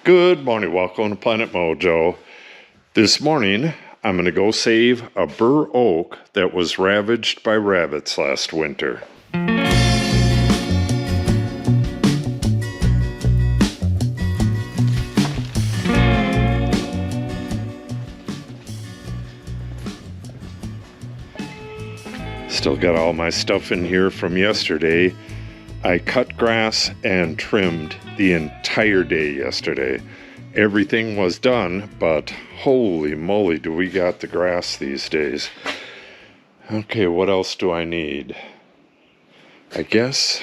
Good morning, welcome to Planet Mojo. This morning, I'm going to go save a bur oak that was ravaged by rabbits last winter. Still got all my stuff in here from yesterday. I cut grass and trimmed the entire day yesterday. Everything was done, but holy moly do we got the grass these days. Okay, what else do I need? I guess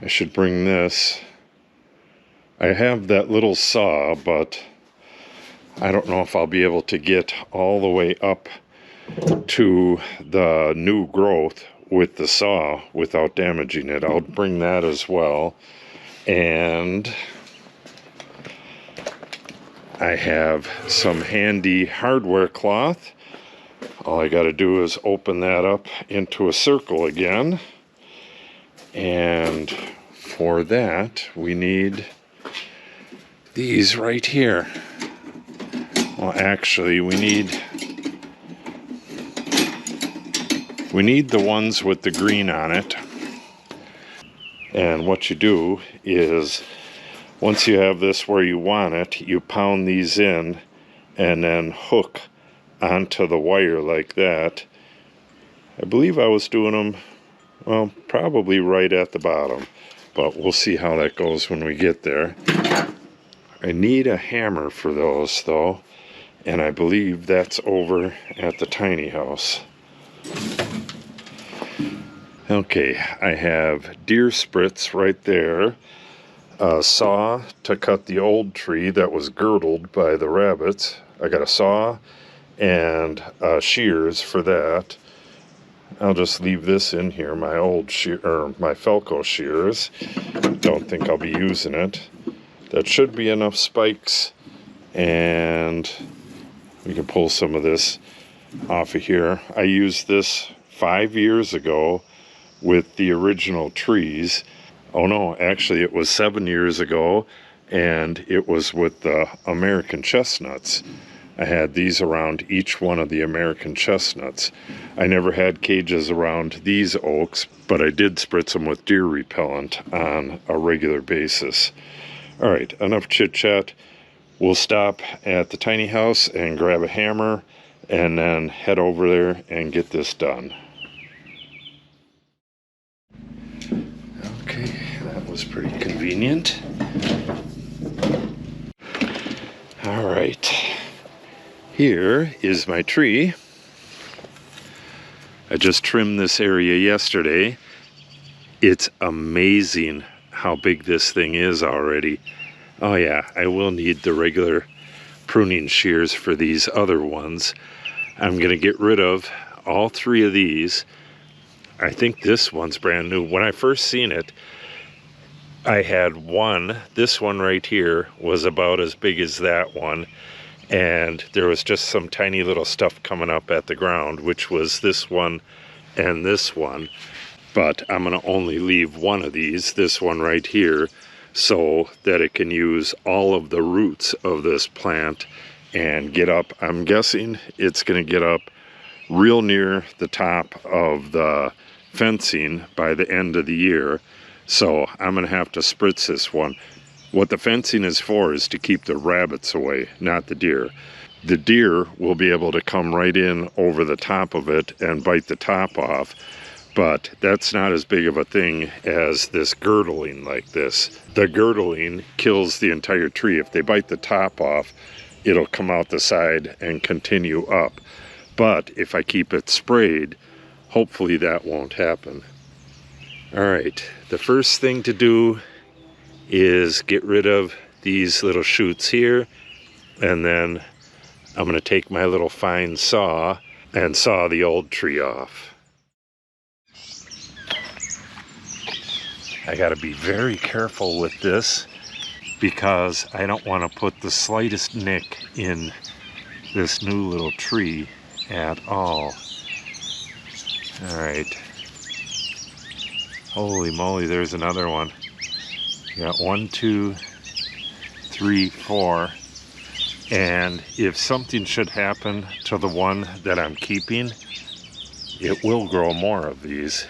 I should bring this. I have that little saw, but I don't know if I'll be able to get all the way up to the new growth with the saw without damaging it. I'll bring that as well. And I have some handy hardware cloth. All I got to do is open that up into a circle again. And for that, we need these right here. Well, actually, we need the ones with the green on it. And what you do is, once you have this where you want it, you pound these in and then hook onto the wire like that. I believe I was doing them, well, probably right at the bottom, but we'll see how that goes when we get there. I need a hammer for those though, and I believe that's over at the tiny house. Okay, I have deer Spritz right there, a saw to cut the old tree that was girdled by the rabbits. I got a saw and shears for that. I'll just leave this in here, my old my Felco shears. Don't think I'll be using it. That should be enough spikes, and we can pull some of this off of here. I used this 5 years ago with the original trees. Oh no, actually it was 7 years ago, and it was with the American Chestnuts. I had these around each one of the American Chestnuts. I never had cages around these oaks, but I did spritz them with deer repellent on a regular basis. All right, enough chit chat. We'll stop at the tiny house and grab a hammer and then head over there and get this done. Okay, that was pretty convenient. All right, here is my tree. I just trimmed this area yesterday. It's amazing how big this thing is already. Oh yeah, I will need the regular pruning shears for these other ones. I'm gonna get rid of all three of these. I think this one's brand new. When I first seen it, I had one. This one right here was about as big as that one, and there was just some tiny little stuff coming up at the ground, which was this one and this one. But I'm gonna only leave one of these, this one right here, so that it can use all of the roots of this plant and get up. I'm guessing it's gonna get up real near the top of the fencing by the end of the year. So I'm gonna have to spritz this one. What the fencing is for is to keep the rabbits away, not the deer. The deer will be able to come right in over the top of it and bite the top off, but that's not as big of a thing as this girdling like this. The girdling kills the entire tree. If they bite the top off, it'll come out the side and continue up. But if I keep it sprayed, hopefully that won't happen. All right, the first thing to do is get rid of these little shoots here, and then I'm gonna take my little fine saw and saw the old tree off. I gotta be very careful with this because I don't want to put the slightest nick in this new little tree at all. All right. Holy moly, there's another one. Got 1, 2, 3, 4. And if something should happen to the one that I'm keeping, it will grow more of these.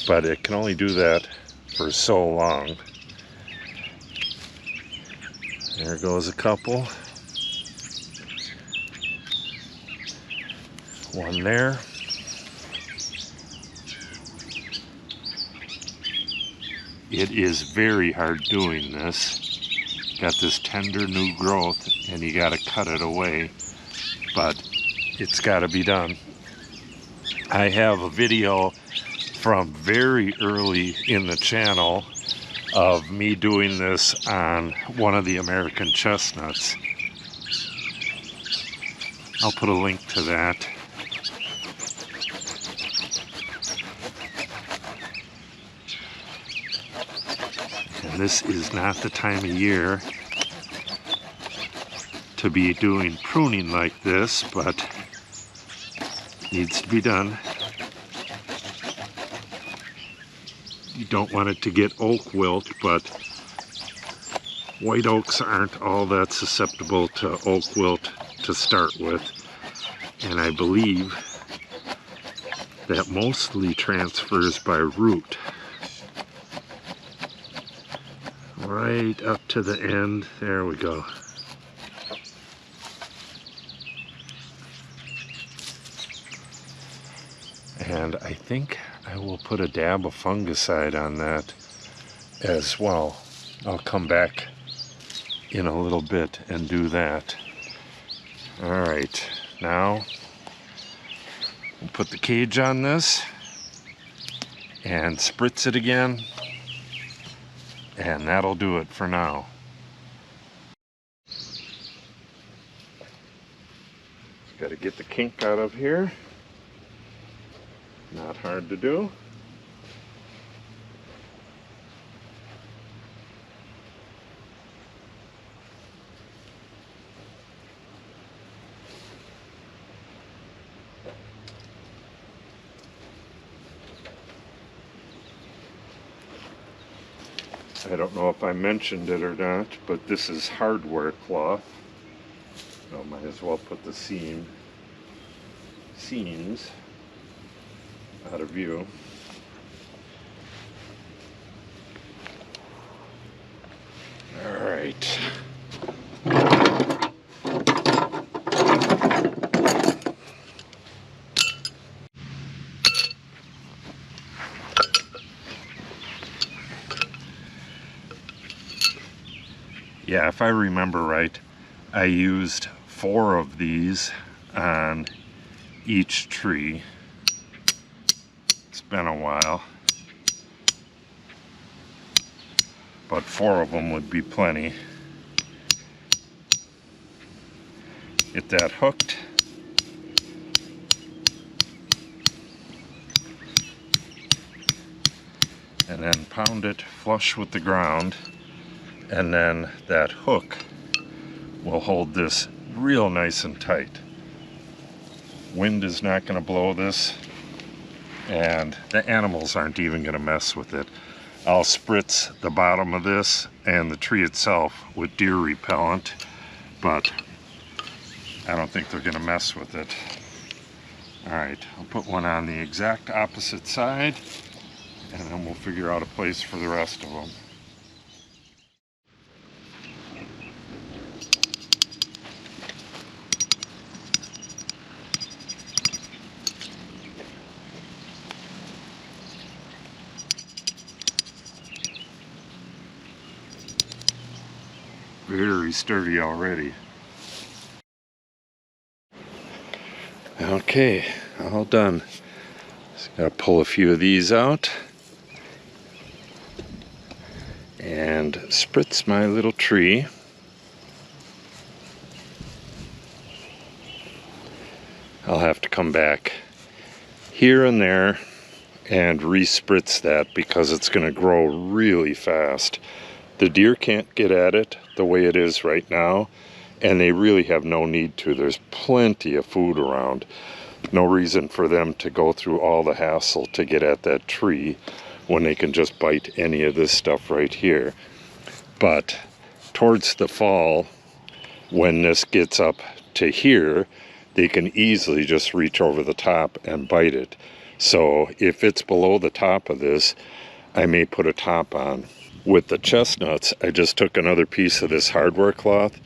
But it can only do that for so long. There goes a couple. One there. It is very hard doing this. Got this tender new growth and you got to cut it away, but it's got to be done. I have a video from very early in the channel of me doing this on one of the American chestnuts. I'll put a link to that. And this is not the time of year to be doing pruning like this, but needs to be done. You don't want it to get oak wilt, but white oaks aren't all that susceptible to oak wilt to start with. And I believe that mostly transfers by root. Right up to the end, there we go. And I think I will put a dab of fungicide on that as well. I'll come back in a little bit and do that. Alright, now we'll put the cage on this and spritz it again. And that'll do it for now. Got to get the kink out of here. Not hard to do. I don't know if I mentioned it or not, but this is hardware cloth. So might as well put the seams out of view. All right. Yeah, if I remember right, I used 4 of these on each tree. It's been a while, but 4 of them would be plenty. Get that hooked. And then pound it flush with the ground. And then that hook will hold this real nice and tight. Wind is not going to blow this, and the animals aren't even going to mess with it. I'll spritz the bottom of this and the tree itself with deer repellent, but I don't think they're going to mess with it. Alright, I'll put one on the exact opposite side, and then we'll figure out a place for the rest of them. Very sturdy already. Okay, all done. Just gotta pull a few of these out and spritz my little tree. I'll have to come back here and there and re-spritz that because it's going to grow really fast. The deer can't get at it the way it is right now, and they really have no need to. There's plenty of food around. No reason for them to go through all the hassle to get at that tree when they can just bite any of this stuff right here. But towards the fall, when this gets up to here, they can easily just reach over the top and bite it. So if it's below the top of this, I may put a top on. With the chestnuts, I just took another piece of this hardware cloth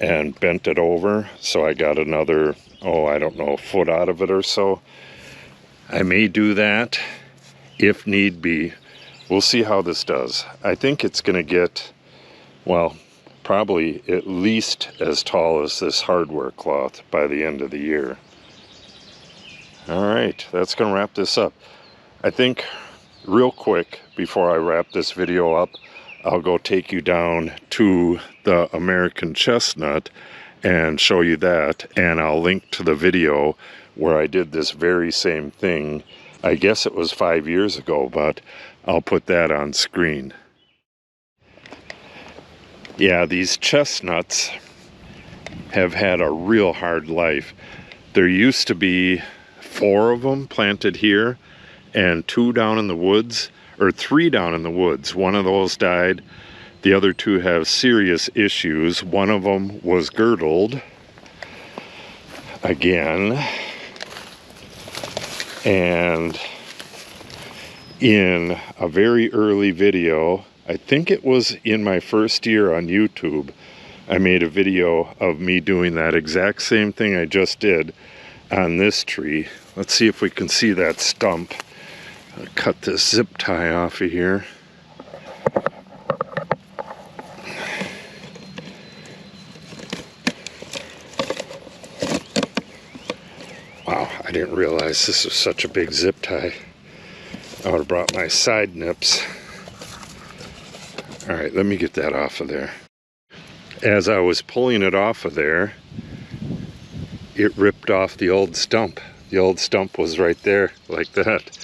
and bent it over, so I got another, oh, I don't know, a foot out of it or so. I may do that if need be. We'll see how this does. I think it's going to get, well, probably at least as tall as this hardware cloth by the end of the year. All right, that's going to wrap this up. I think real quick before I wrap this video up, I'll go take you down to the American Chestnut and show you that, and I'll link to the video where I did this very same thing. I guess it was 5 years ago, but I'll put that on screen. Yeah, these chestnuts have had a real hard life. There used to be 4 of them planted here and 2 down in the woods, or 3 down in the woods. One of those died. The other 2 have serious issues. One of them was girdled again. And in a very early video, I think it was in my first year on YouTube, I made a video of me doing that exact same thing I just did on this tree. Let's see if we can see that stump. I'll cut this zip tie off of here. Wow, I didn't realize this was such a big zip tie. I would have brought my side nips. All right, let me get that off of there. As I was pulling it off of there, it ripped off the old stump. The old stump was right there, like that.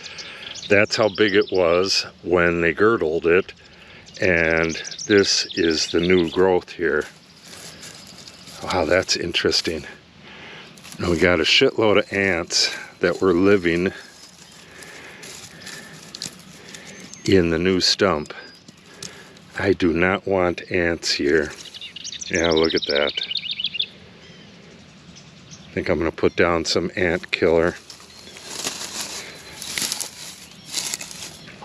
That's how big it was when they girdled it, and this is the new growth here. Wow, that's interesting. And we got a shitload of ants that were living in the new stump. I do not want ants here. Yeah, look at that. I think I'm going to put down some ant killer.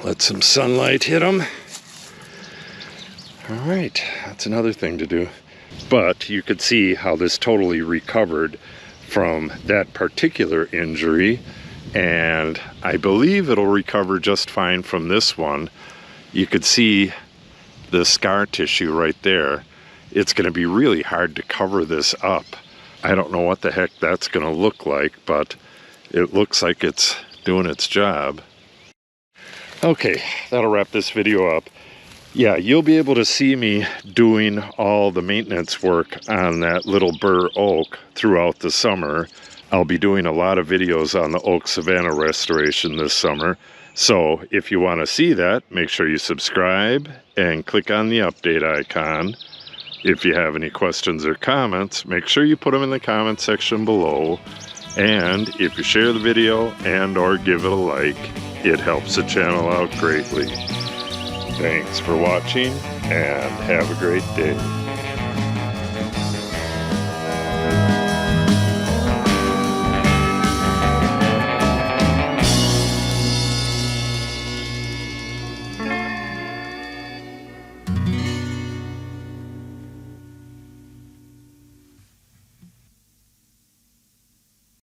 Let some sunlight hit them. All right, that's another thing to do. But you could see how this totally recovered from that particular injury, and I believe it'll recover just fine from this one. You could see the scar tissue right there. It's going to be really hard to cover this up. I don't know what the heck that's going to look like, but it looks like it's doing its job. Okay, that'll wrap this video up. Yeah, you'll be able to see me doing all the maintenance work on that little bur oak throughout the summer. I'll be doing a lot of videos on the Oak Savanna restoration this summer. So if you want to see that, make sure you subscribe and click on the update icon. If you have any questions or comments, make sure you put them in the comment section below. And if you share the video and or give it a like, it helps the channel out greatly. Thanks for watching and have a great day.